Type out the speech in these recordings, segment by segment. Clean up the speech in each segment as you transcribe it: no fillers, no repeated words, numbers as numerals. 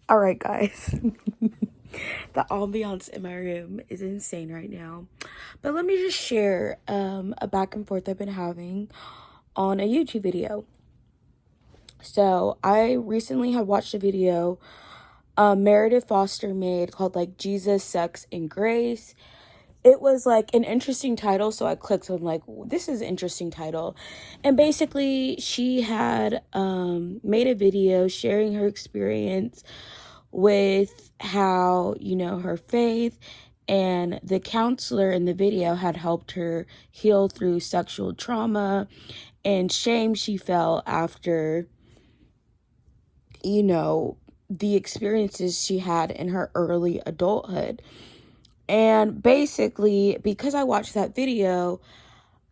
All right, guys. The ambiance in my room is insane right now. But let me just share a back and forth I've been having on a YouTube video. So I recently had watched a video Meredith Foster made called like Jesus, Sex, and Grace. It was like an interesting title, so I clicked. I'm like, this is an interesting title. And basically she had made a video sharing her experience with how, her faith and the counselor in the video had helped her heal through sexual trauma and shame she felt after, the experiences she had in her early adulthood. And basically, because I watched that video,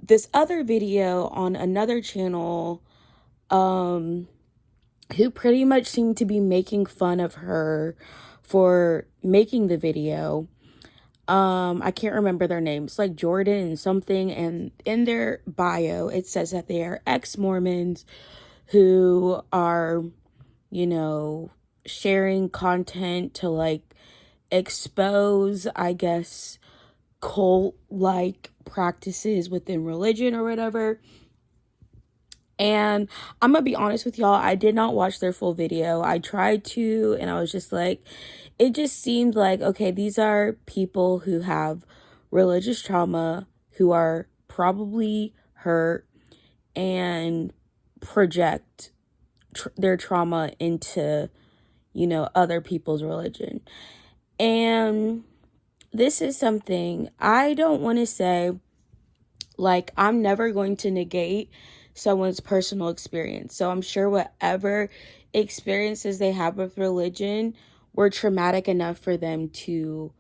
this other video on another channel, who pretty much seemed to be making fun of her for making the video. I can't remember their names, like Jordan and something, and in their bio it says that they are ex-Mormons who are, sharing content to like expose, I guess, cult like practices within religion or whatever. And I'm gonna be honest with y'all, I did not watch their full video. I tried to, and I was just like, it just seemed like, okay, these are people who have religious trauma, who are probably hurt and project their trauma into, other people's religion. And this is something I don't want to say, like, I'm never going to negate someone's personal experience. So I'm sure whatever experiences they have with religion were traumatic enough for them to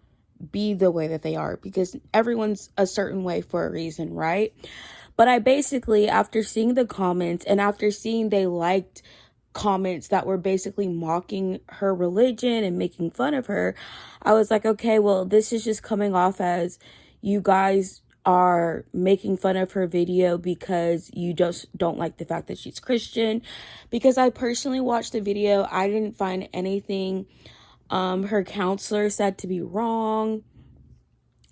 be the way that they are, because everyone's a certain way for a reason, right? But I basically, after seeing the comments and after seeing they liked comments that were basically mocking her religion and making fun of her, I was like, okay, well, this is just coming off as you guys are making fun of her video because you just don't like the fact that she's Christian. Because I personally watched the video, I didn't find anything her counselor said to be wrong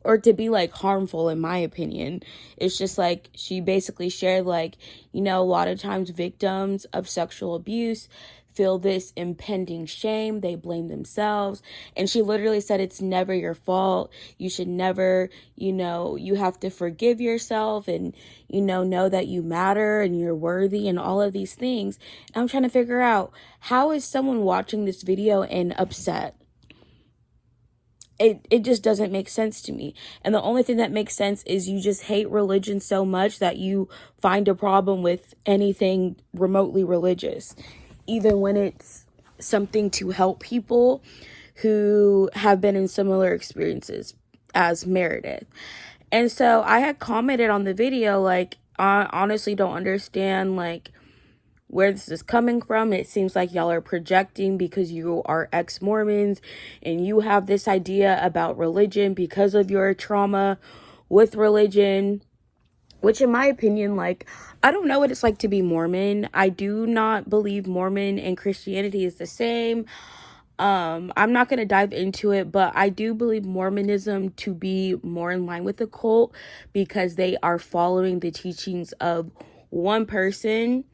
or to be like harmful, in my opinion. It's just like she basically shared like, a lot of times victims of sexual abuse feel this impending shame. They blame themselves. And she literally said, it's never your fault. You should never, you have to forgive yourself and, know that you matter and you're worthy and all of these things. And I'm trying to figure out, how is someone watching this video and upset? It just doesn't make sense to me. And the only thing that makes sense is you just hate religion so much that you find a problem with anything remotely religious, even when it's something to help people who have been in similar experiences as Meredith. And so I had commented on the video, like, I honestly don't understand, like, where this is coming from. It seems like y'all are projecting because you are ex-Mormons and you have this idea about religion because of your trauma with religion, which in my opinion, like, I don't know what it's like to be Mormon. I do not believe Mormon and Christianity is the same. I'm not going to dive into it, but I do believe Mormonism to be more in line with the cult because they are following the teachings of one person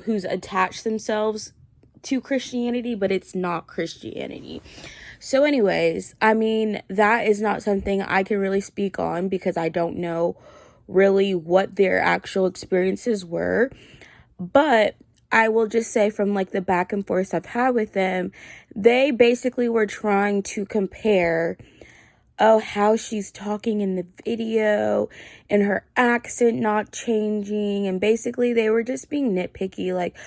who's attached themselves to Christianity, but it's not Christianity. So anyways, I mean, that is not something I can really speak on because I don't know really what their actual experiences were. But I will just say, from like the back and forth I've had with them, they basically were trying to compare, oh, how she's talking in the video and her accent not changing. And basically they were just being nitpicky, like,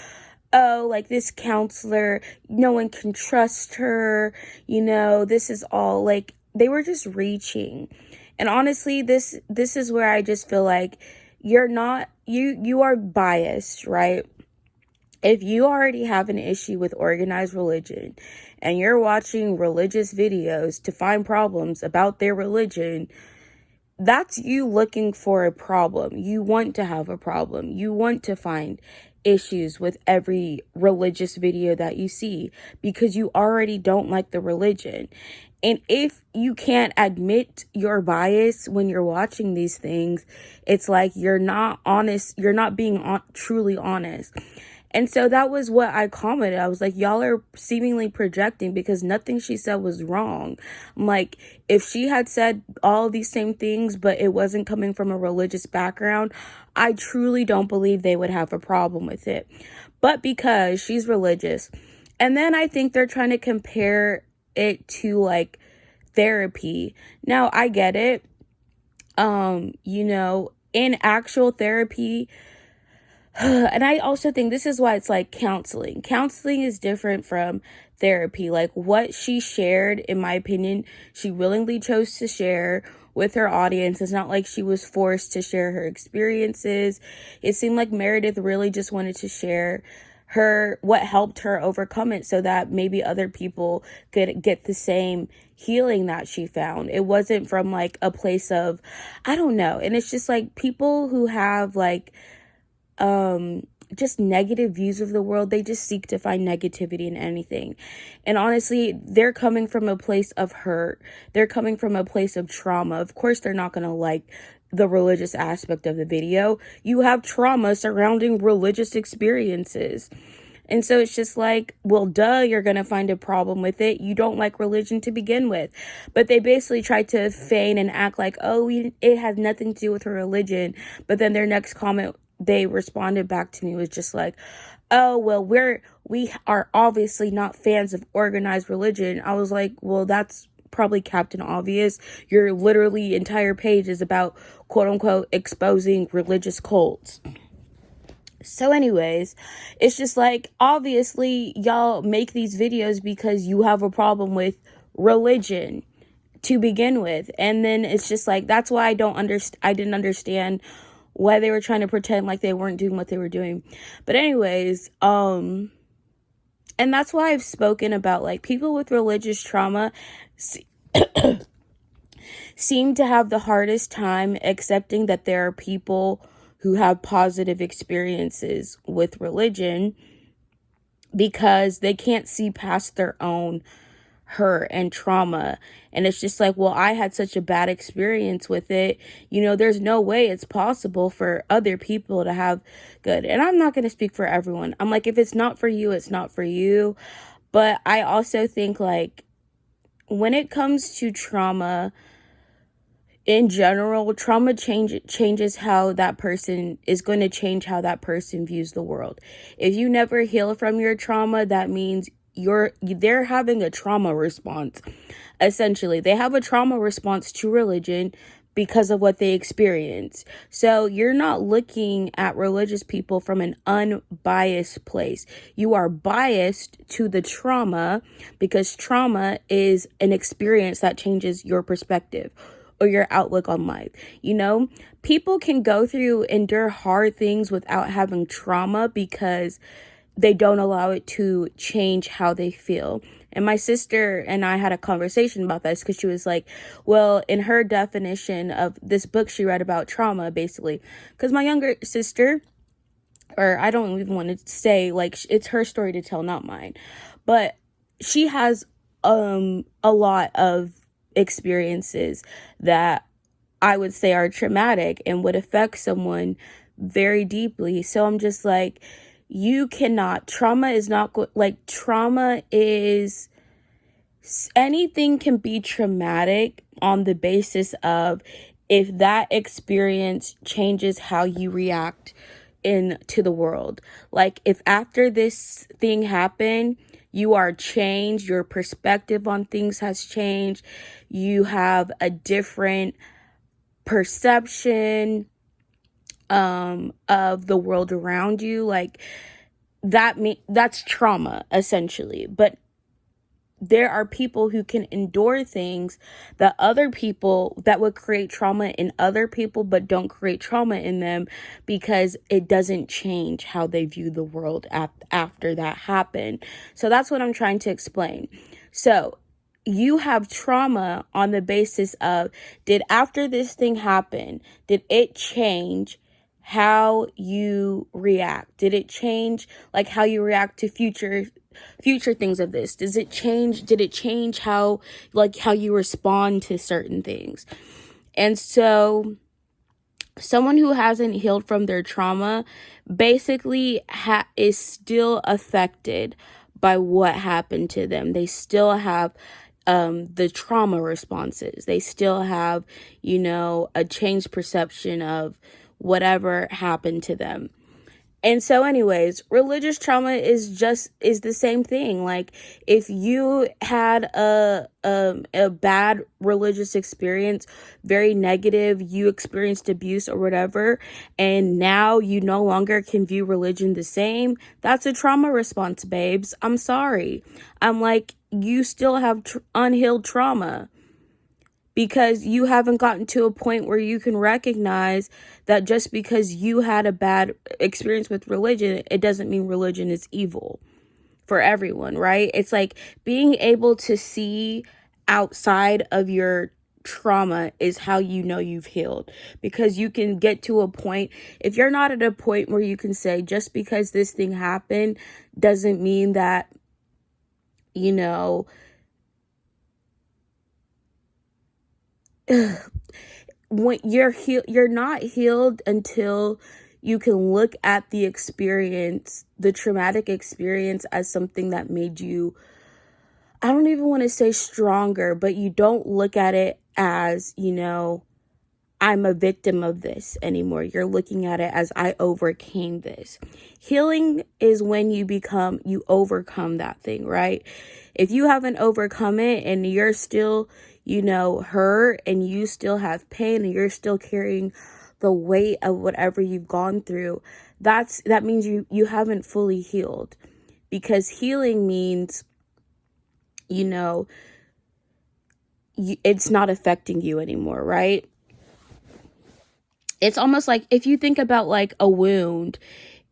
oh, like this counselor, no one can trust her, this is all, like, they were just reaching. And honestly, this is where I just feel like you are biased, right? If you already have an issue with organized religion and you're watching religious videos to find problems about their religion, that's you looking for a problem. You want to have a problem. You want to find issues with every religious video that you see because you already don't like the religion. And if you can't admit your bias when you're watching these things, it's like you're not honest, you're not being truly honest. And so that was what I commented. I was like, y'all are seemingly projecting because nothing she said was wrong. I'm like, if she had said all these same things, but it wasn't coming from a religious background, I truly don't believe they would have a problem with it. But because she's religious, and then I think they're trying to compare it to like therapy. Now, I get it. In actual therapy, and I also think this is why it's like counseling. Counseling is different from therapy. Like what she shared, in my opinion, she willingly chose to share with her audience. It's not like she was forced to share her experiences. It seemed like Meredith really just wanted to share what helped her overcome it so that maybe other people could get the same healing that she found. It wasn't from like a place of, I don't know. And it's just like people who have like, just negative views of the world, they just seek to find negativity in anything. And honestly, they're coming from a place of hurt. They're coming from a place of trauma. Of course, they're not going to like the religious aspect of the video. You have trauma surrounding religious experiences. And so it's just like, well, duh, you're going to find a problem with it. You don't like religion to begin with. But they basically tried to feign and act like, oh, it has nothing to do with her religion. But then their next comment they responded back to me was just like, oh, well, we are obviously not fans of organized religion. I was like, well, that's probably Captain Obvious. Your literally entire page is about quote unquote exposing religious cults. So anyways, it's just like, obviously y'all make these videos because you have a problem with religion to begin with. And then it's just like, that's why I didn't understand why they were trying to pretend like they weren't doing what they were doing. But anyways, and that's why I've spoken about like people with religious trauma seem to have the hardest time accepting that there are people who have positive experiences with religion because they can't see past their own hurt and trauma. And it's just like, well, I had such a bad experience with it. There's no way it's possible for other people to have good. And I'm not going to speak for everyone. I'm like, if it's not for you, it's not for you. But I also think like when it comes to trauma in general, trauma changes how that person is going to change how that person views the world. If you never heal from your trauma, that means they're having a trauma response. Essentially, they have a trauma response to religion because of what they experience. So you're not looking at religious people from an unbiased place. You are biased to the trauma because trauma is an experience that changes your perspective or your outlook on life. People can endure hard things without having trauma because they don't allow it to change how they feel. And my sister and I had a conversation about this because she was like, well, in her definition of this book she read about trauma, basically, because my younger sister, or I don't even want to say, like, it's her story to tell, not mine, but she has a lot of experiences that I would say are traumatic and would affect someone very deeply. So I'm just like, trauma is, anything can be traumatic on the basis of if that experience changes how you react into the world. Like if after this thing happened, you are changed, your perspective on things has changed, you have a different perception of the world around you, like that's trauma essentially. But there are people who can endure things that would create trauma in other people but don't create trauma in them because it doesn't change how they view the world after that happened. So that's what I'm trying to explain. So you have trauma on the basis of, after this thing happen, did it change how you react? Did it change like how you react to future things of this? Did it change how you respond to certain things? And so someone who hasn't healed from their trauma basically is still affected by what happened to them. They still have the trauma responses. They still have, a changed perception of whatever happened to them. And so anyways, religious trauma is the same thing. Like if you had a bad religious experience, very negative, you experienced abuse or whatever, and now you no longer can view religion the same, that's a trauma response, babes. I'm sorry. I'm like, you still have unhealed trauma, because you haven't gotten to a point where you can recognize that just because you had a bad experience with religion, it doesn't mean religion is evil for everyone, right? It's like being able to see outside of your trauma is how you know you've healed, because you can get to a point, if you're not at a point where you can say, just because this thing happened doesn't mean that, when you're not healed until you can look at the experience, the traumatic experience, as something that made you, I don't even want to say stronger, but you don't look at it as, I'm a victim of this anymore. You're looking at it as, I overcame this. Healing is when you overcome that thing, right? If you haven't overcome it and you're still, hurt, and you still have pain, and you're still carrying the weight of whatever you've gone through, that means you haven't fully healed. Because healing means, it's not affecting you anymore, right? It's almost like if you think about like a wound.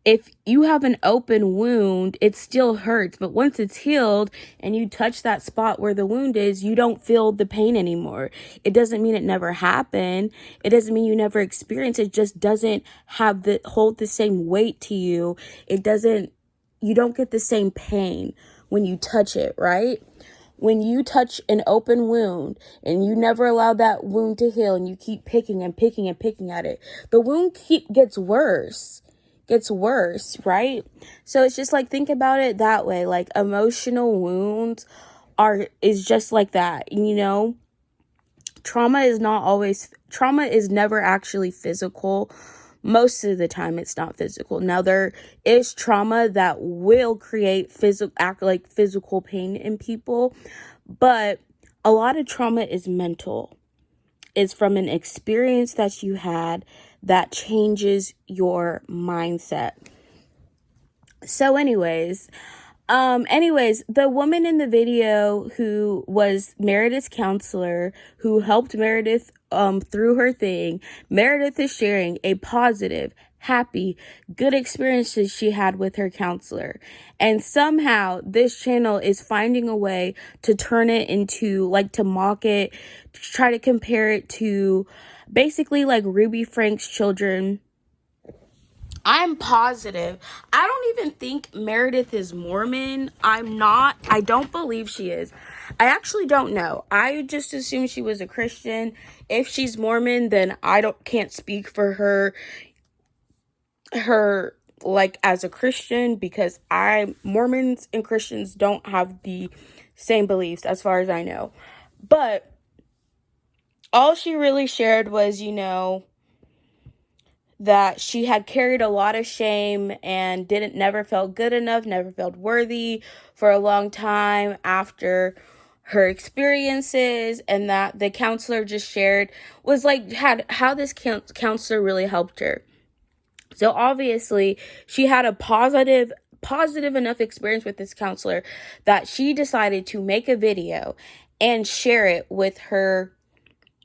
If you have an open wound, it still hurts. But once it's healed and you touch that spot where the wound is, you don't feel the pain anymore. It doesn't mean it never happened. It doesn't mean you never experienced it. It just doesn't hold the same weight to you. You don't get the same pain when you touch it, right? When you touch an open wound and you never allow that wound to heal, and you keep picking and picking and picking at it, the wound gets worse, right? So it's just like, think about it that way. Like emotional wounds is just like that, Trauma is never actually physical. Most of the time it's not physical. Now there is trauma that will create physical pain in people, but a lot of trauma is mental. It's from an experience that you had that changes your mindset. So anyways, the woman in the video who was Meredith's counselor, who helped Meredith through her thing, Meredith is sharing a positive, happy, good experiences she had with her counselor. And somehow this channel is finding a way to turn it into, like, to mock it, to try to compare it to basically like Ruby Frank's children. I'm positive. I don't even think Meredith is Mormon. I don't believe she is. I actually don't know. I just assume she was a Christian. If she's Mormon, then I can't speak for her like as a Christian, because Mormons and Christians don't have the same beliefs as far as I know. But all she really shared was, that she had carried a lot of shame and never felt good enough, never felt worthy for a long time after her experiences, and that the counselor just shared was like how this counselor really helped her. So obviously she had a positive enough experience with this counselor that she decided to make a video and share it with her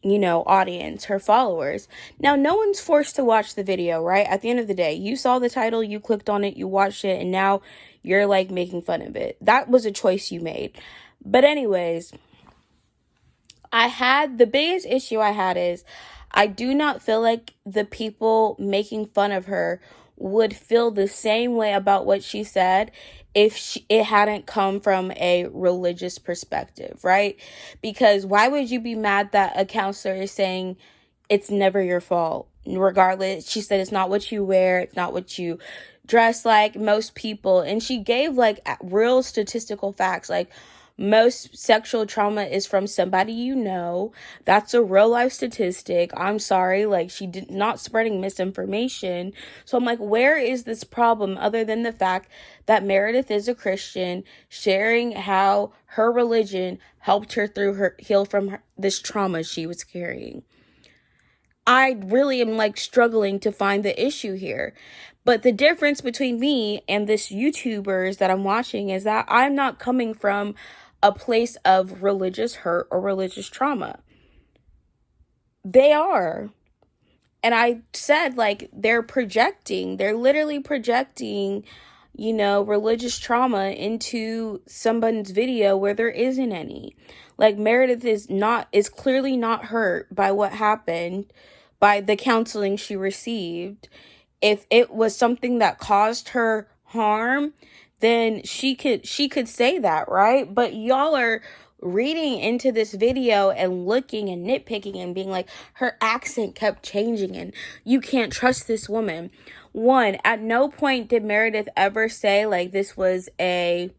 audience, her followers. Now, no one's forced to watch the video, right? At the end of the day, you saw the title, you clicked on it, you watched it, and now you're like making fun of it. That was a choice you made. But anyways, the biggest issue I had is I do not feel like the people making fun of her would feel the same way about what she said if it hadn't come from a religious perspective, right? Because why would you be mad that a counselor is saying it's never your fault? Regardless, she said it's not what you wear, it's not what you dress like, most people. And she gave like real statistical facts, like most sexual trauma is from somebody you know. That's a real life statistic. I'm sorry, like she did not spreading misinformation. So I'm like, where is this problem other than the fact that Meredith is a Christian sharing how her religion helped her through her heal from this trauma she was carrying? I really am like struggling to find the issue here. But the difference between me and this YouTubers that I'm watching is that I'm not coming from a place of religious hurt or religious trauma. They are. And I said, like, they're literally projecting, religious trauma into someone's video where there isn't any. Like, Meredith is clearly not hurt by what happened, by the counseling she received. If it was something that caused her harm, then she could say that, right? But y'all are reading into this video and looking and nitpicking and being like, her accent kept changing and you can't trust this woman. One, at no point did Meredith ever say like this was a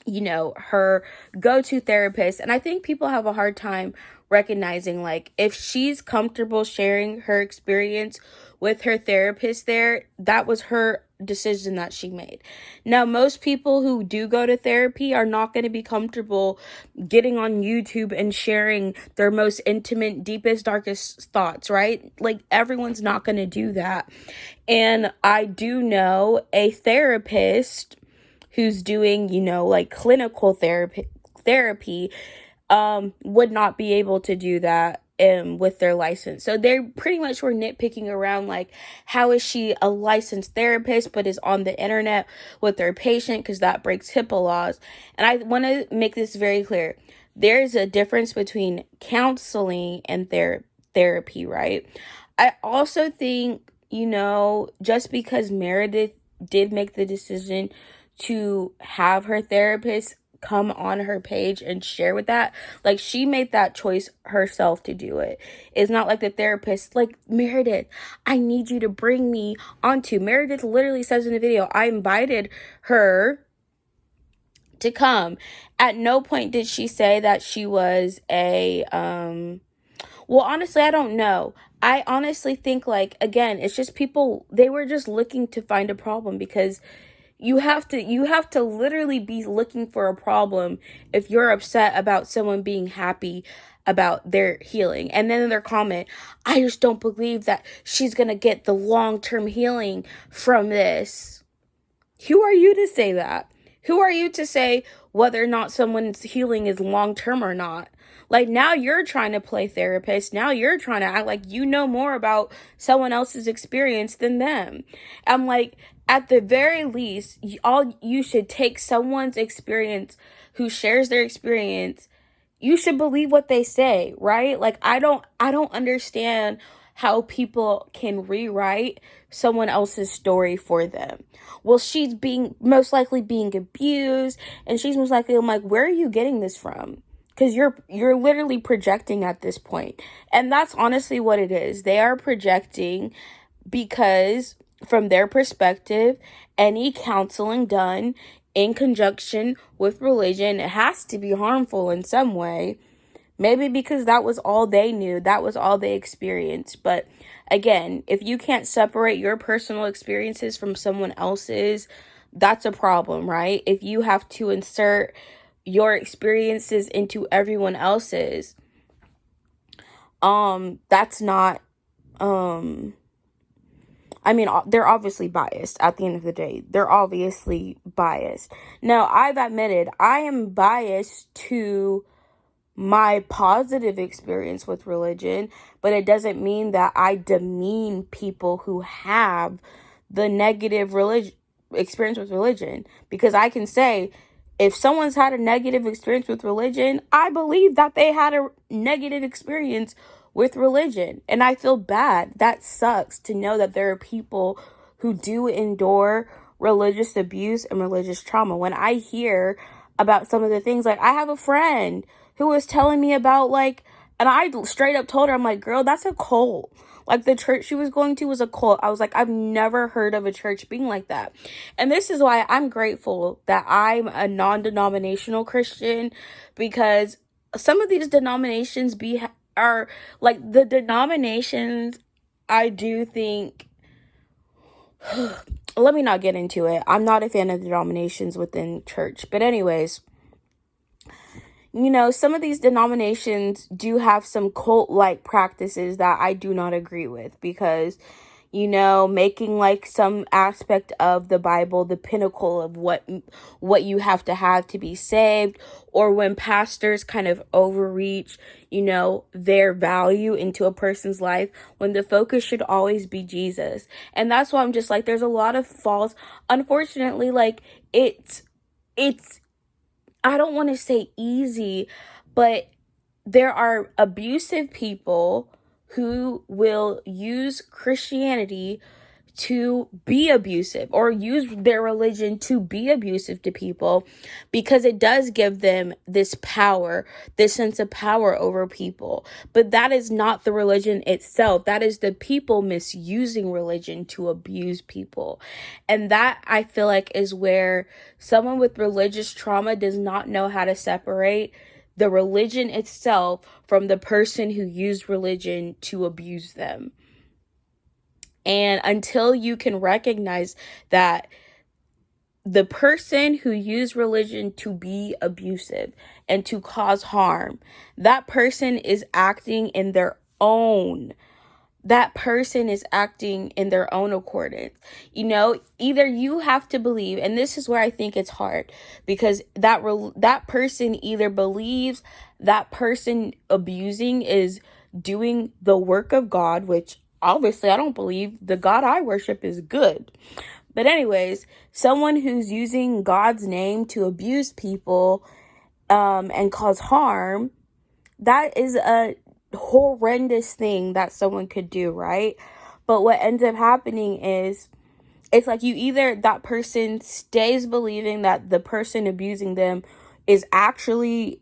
her go-to therapist. And I think people have a hard time recognizing, like, if she's comfortable sharing her experience with her therapist there, that was her decision that she made. Now, most people who do go to therapy are not going to be comfortable getting on YouTube and sharing their most intimate, deepest, darkest thoughts, right? Like, everyone's not going to do that. And I do know a therapist who's doing, like clinical therapy, would not be able to do that with their license. So they pretty much were nitpicking around, like, how is she a licensed therapist but is on the internet with their patient, because that breaks HIPAA laws. And I want to make this very clear. There's a difference between counseling and therapy, right? I also think, just because Meredith did make the decision to have her therapist come on her page and share with that, like, she made that choice herself to do it. It's not like the therapist, like, Meredith, I need you to bring me onto. Meredith literally says in the video, I invited her to come. At no point did she say that she was a well, honestly, I don't know. I honestly think, like, again, it's just people, they were just looking to find a problem, because you have to literally be looking for a problem if you're upset about someone being happy about their healing. And then in their comment, I just don't believe that she's going to get the long-term healing from this. Who are you to say that? Who are you to say whether or not someone's healing is long-term or not? Like, now you're trying to play therapist. Now you're trying to act like you know more about someone else's experience than them. I'm like, at the very least, you should take someone's experience who shares their experience. You should believe what they say, right? Like, I don't understand how people can rewrite someone else's story for them. Well, she's most likely being abused, and she's most likely, I'm like, where are you getting this from? Because you're literally projecting at this point. And that's honestly what it is. They are projecting because, from their perspective, any counseling done in conjunction with religion, it has to be harmful in some way. Maybe because that was all they knew, that was all they experienced. But again, if you can't separate your personal experiences from someone else's, that's a problem, right? If you have to insert your experiences into everyone else's, that's not, I mean, they're obviously biased at the end of the day. They're obviously biased. Now, I've admitted I am biased to my positive experience with religion, but it doesn't mean that I demean people who have the negative experience with religion. Because I can say, if someone's had a negative experience with religion, I believe that they had a negative experience with religion. And I feel bad. That sucks to know that there are people who do endure religious abuse and religious trauma. When I hear about some of the things, like I have a friend who was telling me about and I straight up told her, I'm like, girl, that's a cult. Like the church she was going to was a cult. I was like, I've never heard of a church being like that. And this is why I'm grateful that I'm a non-denominational Christian, because some of these denominations are like the denominations. I do think, let me not get into it. I'm not a fan of the denominations within church. But anyways, some of these denominations do have some cult-like practices that I do not agree with, because, making some aspect of the Bible the pinnacle of what you have to be saved, or when pastors kind of overreach, their value into a person's life, when the focus should always be Jesus. And that's why I'm just like, there's a lot of false, unfortunately, it's I don't want to say easy, but there are abusive people who will use Christianity to be abusive, or use their religion to be abusive to people, because it does give them this power, this sense of power over people. But that is not the religion itself. That is the people misusing religion to abuse people. And that, I feel like, is where someone with religious trauma does not know how to separate the religion itself from the person who used religion to abuse them. And until you can recognize that the person who used religion to be abusive and to cause harm, that person is acting in their own accordance. Either you have to believe, and this is where I think it's hard, because that person either believes that person abusing is doing the work of God, which obviously I don't believe. The God I worship is good. But anyways, someone who's using God's name to abuse people and cause harm, that is a horrendous thing that someone could do, right? But what ends up happening is, it's like that person stays believing that the person abusing them is actually,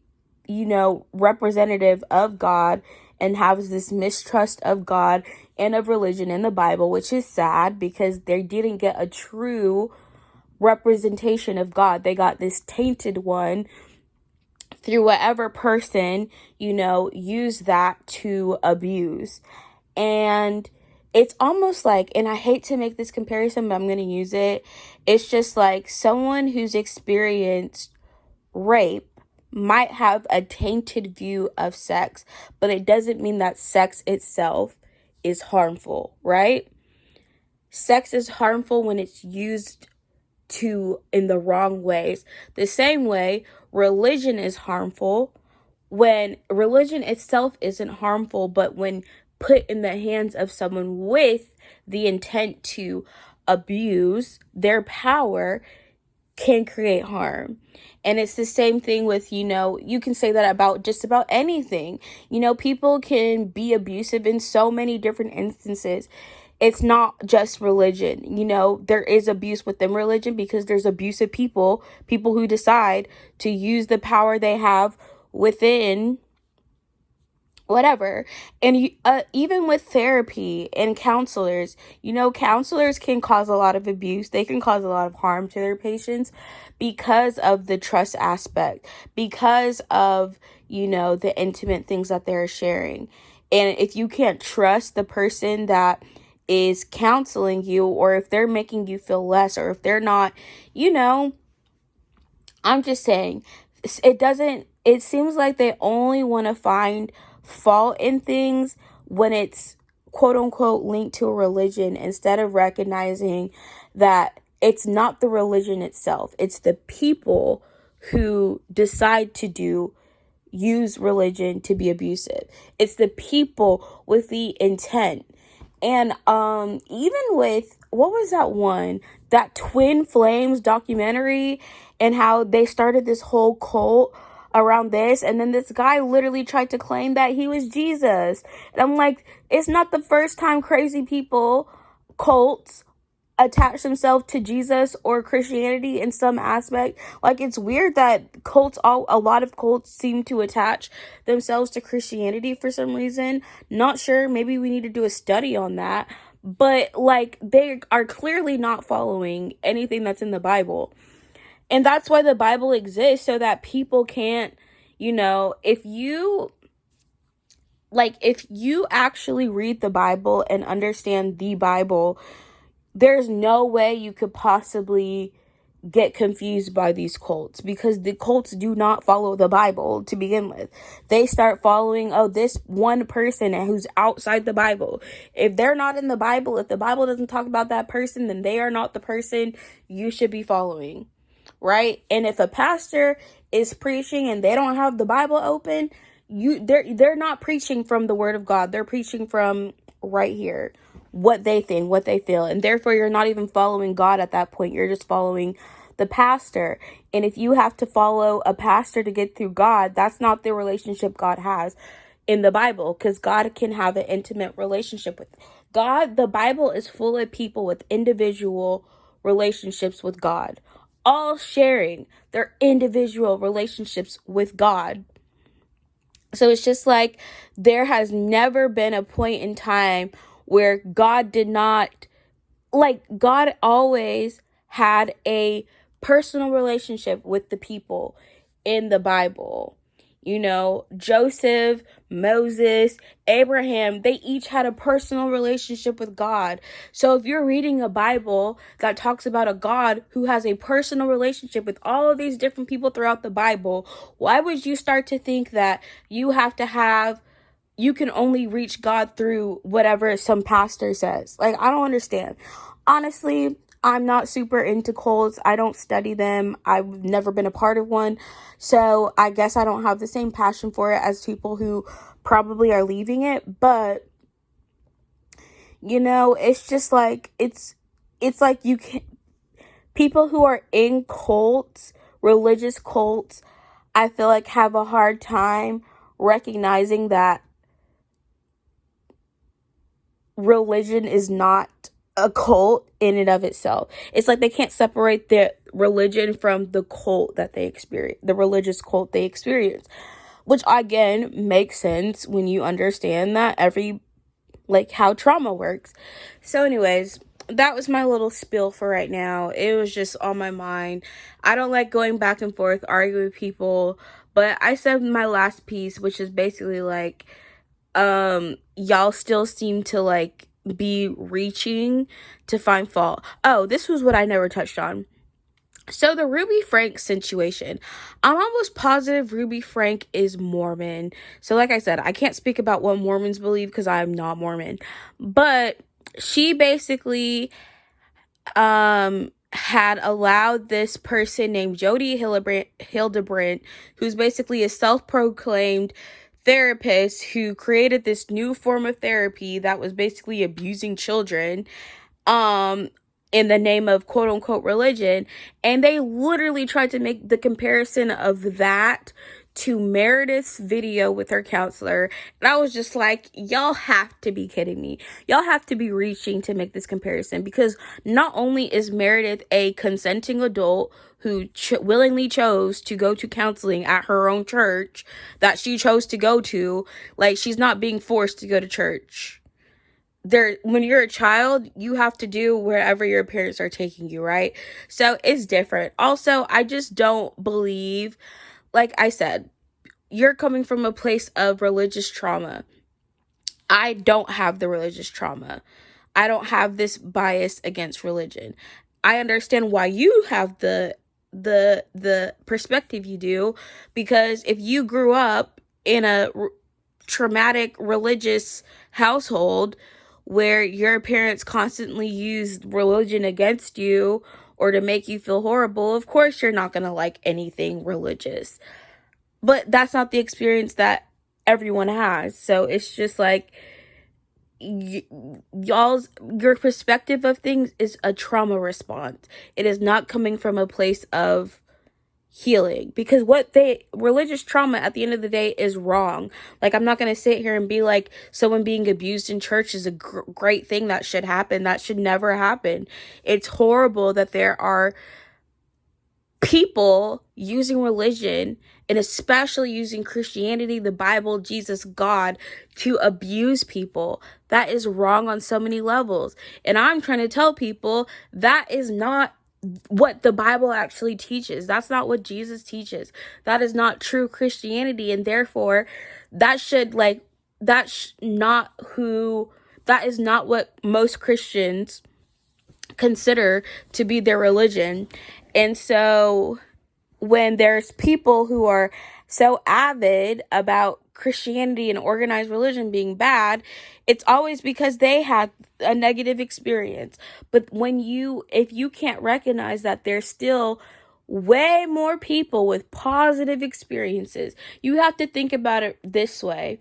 representative of God, and has this mistrust of God and of religion in the Bible, which is sad, because they didn't get a true representation of God. They got this tainted one through whatever person, used that to abuse. And it's almost like, and I hate to make this comparison, but I'm going to use it. It's just like someone who's experienced rape might have a tainted view of sex, but it doesn't mean that sex itself is harmful, right? Sex is harmful when it's used in the wrong ways. The same way religion is harmful when religion itself isn't harmful, but when put in the hands of someone with the intent to abuse their power, can create harm. And it's the same thing with, you can say that about just about anything. People can be abusive in so many different instances. It's not just religion. There is abuse within religion, because there's abusive people who decide to use the power they have within whatever. And even with therapy and counselors, counselors can cause a lot of abuse. They can cause a lot of harm to their patients because of the trust aspect, because of, the intimate things that they're sharing. And if you can't trust the person that is counseling you, or if they're making you feel less, or if they're not, I'm just saying, it seems like they only want to find fault in things when it's quote unquote linked to a religion, instead of recognizing that it's not the religion itself. It's the people who decide to use religion to be abusive. It's the people with the intent. And even with, what was that Twin Flames documentary, and how they started this whole cult around this, and then this guy literally tried to claim that he was Jesus. And I'm like, it's not the first time crazy people, cults, attach themselves to Jesus or Christianity in some aspect. Like, it's weird that a lot of cults seem to attach themselves to Christianity for some reason. Not sure, maybe we need to do a study on that. But, like, they are clearly not following anything that's in the Bible. And that's why the Bible exists, so that people can't, if you actually read the Bible and understand the Bible, there's no way you could possibly get confused by these cults, because the cults do not follow the Bible to begin with. They start following, this one person who's outside the Bible. If they're not in the Bible, if the Bible doesn't talk about that person, then they are not the person you should be following. Right? And if a pastor is preaching and they don't have the Bible open, they're not preaching from the Word of God. They're preaching from right here, what they think, what they feel. And therefore, you're not even following God at that point. You're just following the pastor. And if you have to follow a pastor to get through God, that's not the relationship God has in the Bible, because God can have an intimate relationship with God. The Bible is full of people with individual relationships with God, all sharing their individual relationships with God. So it's just like, there has never been a point in time where God always had a personal relationship with the people in the Bible. Joseph, Moses, Abraham, they each had a personal relationship with God. So if you're reading a Bible that talks about a God who has a personal relationship with all of these different people throughout the Bible, why would you start to think that you can only reach God through whatever some pastor says? Like, I don't understand. Honestly, I'm not super into cults. I don't study them. I've never been a part of one. So I guess I don't have the same passion for it as people who probably are leaving it. But, it's just like, it's like people who are in cults, religious cults, I feel like have a hard time recognizing that religion is not a cult in and of itself. It's like they can't separate their religion from the cult that they experience, the religious cult they experience, which again makes sense when you understand that how trauma works. So anyways, that was my little spiel for right now. It was just on my mind. I don't like going back and forth, arguing with people, but I said my last piece, which is basically like, y'all still seem to be reaching to find fault. Oh, this was what I never touched on. So the Ruby Frank situation, I'm almost positive Ruby Frank is Mormon. So like I said, I can't speak about what Mormons believe because I'm not Mormon, but she basically had allowed this person named Jody Hildebrandt, who's basically a self-proclaimed therapist who created this new form of therapy that was basically abusing children in the name of quote unquote religion. And they literally tried to make the comparison of that to Meredith's video with her counselor. And I was just like, y'all have to be kidding me. Y'all have to be reaching to make this comparison, because not only is Meredith a consenting adult who willingly chose to go to counseling at her own church that she chose to go to, she's not being forced to go to church. When you're a child, you have to do wherever your parents are taking you, right? So it's different. Also, I just don't believe, like I said, you're coming from a place of religious trauma. I don't have the religious trauma. I don't have this bias against religion. I understand why you have the perspective you do, because if you grew up in a traumatic religious household where your parents constantly used religion against you or to make you feel horrible, of course you're not going to like anything religious. But that's not the experience that everyone has. So it's just like, your perspective of things is a trauma response. It is not coming from a place of healing, because religious trauma at the end of the day is wrong. Like, I'm not going to sit here and be like someone being abused in church is a great thing that should happen. That should never happen. It's horrible that there are people using religion, and especially using Christianity, the Bible, Jesus, God, to abuse people. That is wrong on so many levels. And I'm trying to tell people that is not what the Bible actually teaches. That's not what Jesus teaches. That is not true Christianity. And therefore, that is not what most Christians consider to be their religion. And so when there's people who are so avid about Christianity and organized religion being bad, it's always because they had a negative experience. But if you can't recognize that there's still way more people with positive experiences, you have to think about it this way.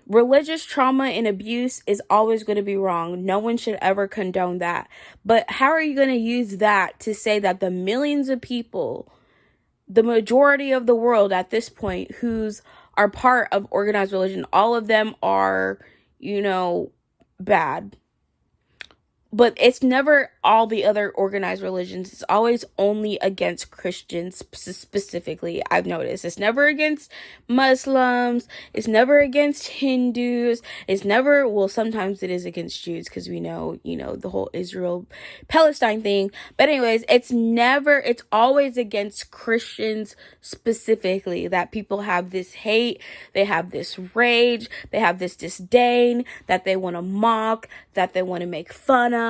Religious trauma and abuse is always going to be wrong. No one should ever condone that. But how are you going to use that to say that the millions of people, the majority of the world at this point, are part of organized religion, all of them are, bad? But it's never all the other organized religions. It's always only against Christians specifically. I've noticed it's never against Muslims. It's never against Hindus. Sometimes it is against Jews, because we know, the whole Israel-Palestine thing. But anyways, it's always against Christians specifically that people have this hate. They have this rage. They have this disdain that they want to mock, that they want to make fun of,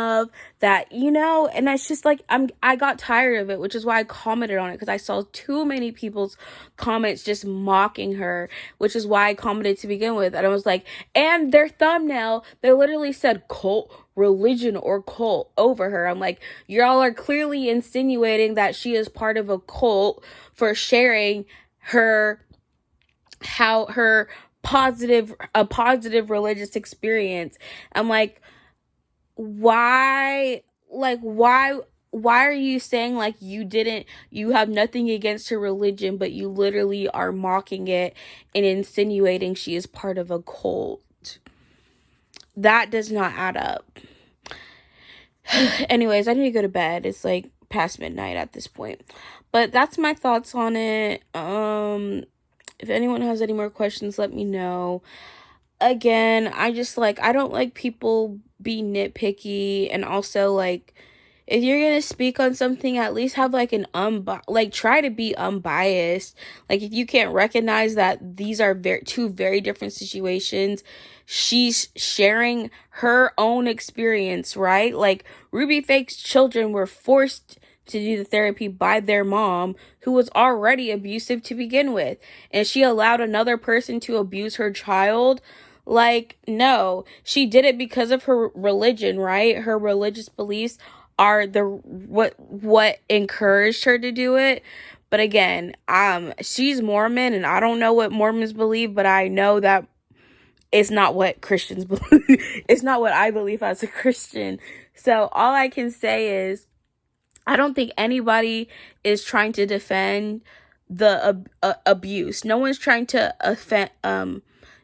that, and it's just like, I got tired of it, which is why I commented on it, because I saw too many people's comments just mocking her, which is why I commented to begin with. And I was like, and their thumbnail, they literally said cult, religion, or cult over her. I'm like, y'all are clearly insinuating that she is part of a cult for sharing a positive religious experience. I'm like, why are you saying like you have nothing against her religion, but you literally are mocking it and insinuating she is part of a cult? That does not add up. Anyways, I need to go to bed. It's like past midnight at this point. But that's my thoughts on it. If anyone has any more questions, let me know. Again, I don't like people be nitpicky, and also, like, if you're gonna speak on something, at least have like try to be unbiased. Like, if you can't recognize that these are two very different situations, she's sharing her own experience, right? Like, Ruby Fake's children were forced to do the therapy by their mom, who was already abusive to begin with, and she allowed another person to abuse her child. Like, no, she did it because of her religion, right? Her religious beliefs are what encouraged her to do it. But again, she's Mormon, and I don't know what Mormons believe, but I know that it's not what Christians believe. It's not what I believe as a Christian. So all I can say is, I don't think anybody is trying to defend the abuse. No one's trying to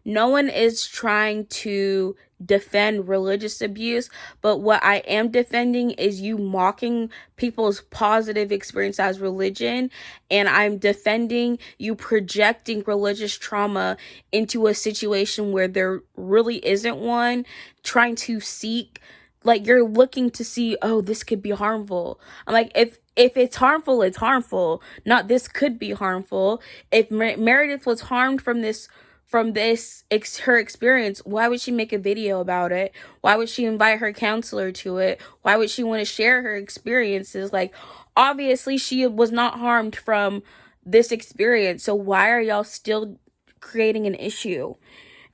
no one is trying to defend religious abuse, but what I am defending is you mocking people's positive experience as religion, and I'm defending you projecting religious trauma into a situation where there really isn't one, trying to seek, like, you're looking to see, oh, this could be harmful. I'm like, if it's harmful, it's harmful. Not this could be harmful. If Meredith was harmed from her experience, why would she make a video about it? Why would she invite her counselor to it? Why would she want to share her experiences? Like, obviously she was not harmed from this experience. So why are y'all still creating an issue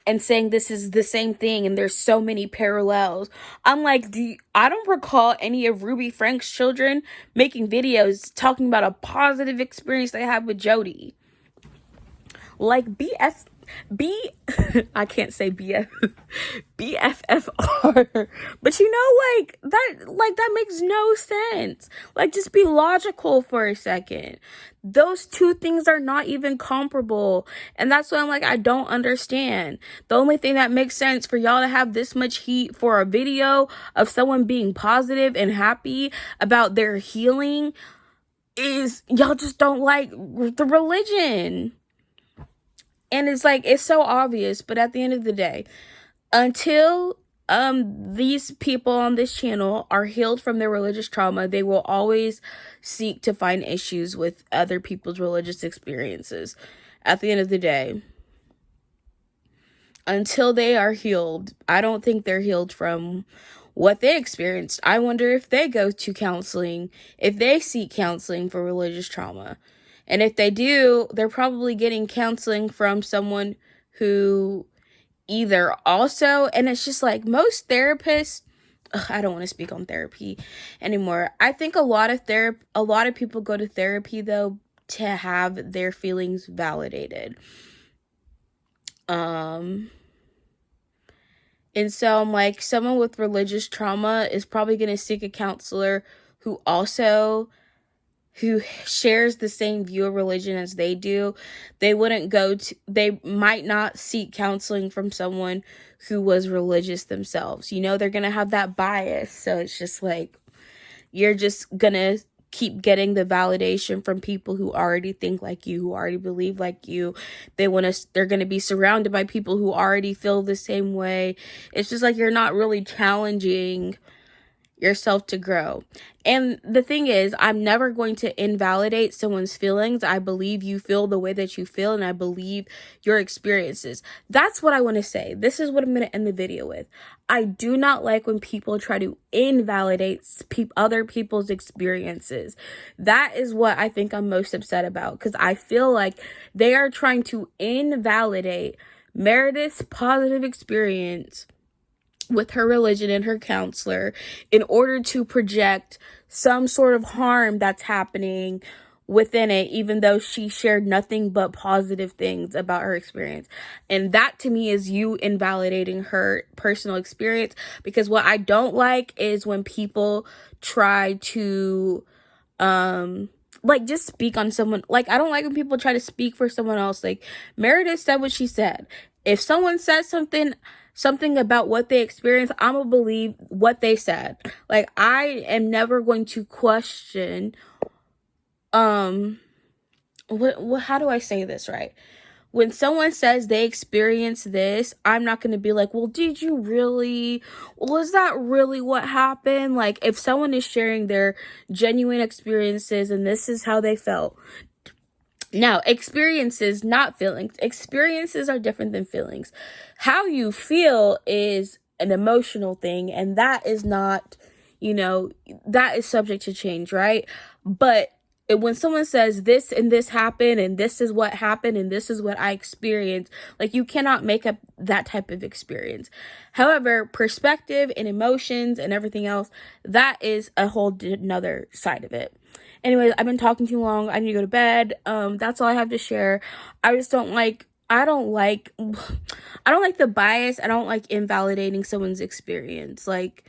and saying this is the same thing and there's so many parallels? I'm like, I don't recall any of Ruby Frank's children making videos talking about a positive experience they had with Jody. Like, BS. B I can't say BF BFFR, but you know, that makes no sense. Like, just be logical for a second. Those two things are not even comparable, and that's why I'm like, I don't understand. The only thing that makes sense for y'all to have this much heat for a video of someone being positive and happy about their healing is y'all just don't like the religion. And it's like, it's so obvious, but at the end of the day, until these people on this channel are healed from their religious trauma, they will always seek to find issues with other people's religious experiences. At the end of the day, until they are healed, I don't think they're healed from what they experienced. I wonder if they go to counseling, if they seek counseling for religious trauma. And if they do, they're probably getting counseling from someone who either also, and it's just like most therapists, I don't want to speak on therapy anymore. I think a lot of people go to therapy though to have their feelings validated. And so I'm like, someone with religious trauma is probably going to seek a counselor who shares the same view of religion as they do. They might not seek counseling from someone who was religious themselves. You know, they're going to have that bias. So it's just like, you're just going to keep getting the validation from people who already think like you, who already believe like you. They're going to be surrounded by people who already feel the same way. It's just like, you're not really challenging yourself to grow. And the thing is, I'm never going to invalidate someone's feelings. I believe you feel the way that you feel, and I believe your experiences. That's what I want to say. This is what I'm going to end the video with. I do not like when people try to invalidate other people's experiences. That is what I think I'm most upset about, because I feel like they are trying to invalidate Meredith's positive experience with her religion and her counselor in order to project some sort of harm that's happening within it, even though she shared nothing but positive things about her experience. And that to me is you invalidating her personal experience, because what I don't like is when people try to just speak on someone. Like, I don't like when people try to speak for someone else. Like, Meredith said what she said. If someone says something about what they experienced, I'm gonna believe what they said. Like, I am never going to question, how do I say this right? When someone says they experienced this, I'm not going to be like, well, did you really? Well, is that really what happened? Like, if someone is sharing their genuine experiences and this is how they felt. Now, experiences, not feelings. Experiences are different than feelings. How you feel is an emotional thing, and that is not, that is subject to change, right? But when someone says this and this happened, and this is what happened, and this is what I experienced, like, you cannot make up that type of experience. However, perspective and emotions and everything else, that is a whole another side of it. Anyways, I've been talking too long. I need to go to bed. That's all I have to share. I don't like the bias. I don't like invalidating someone's experience. Like,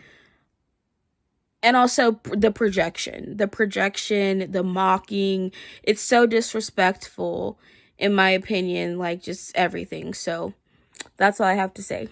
and also the projection, the mocking. It's so disrespectful, in my opinion, like, just everything. So that's all I have to say.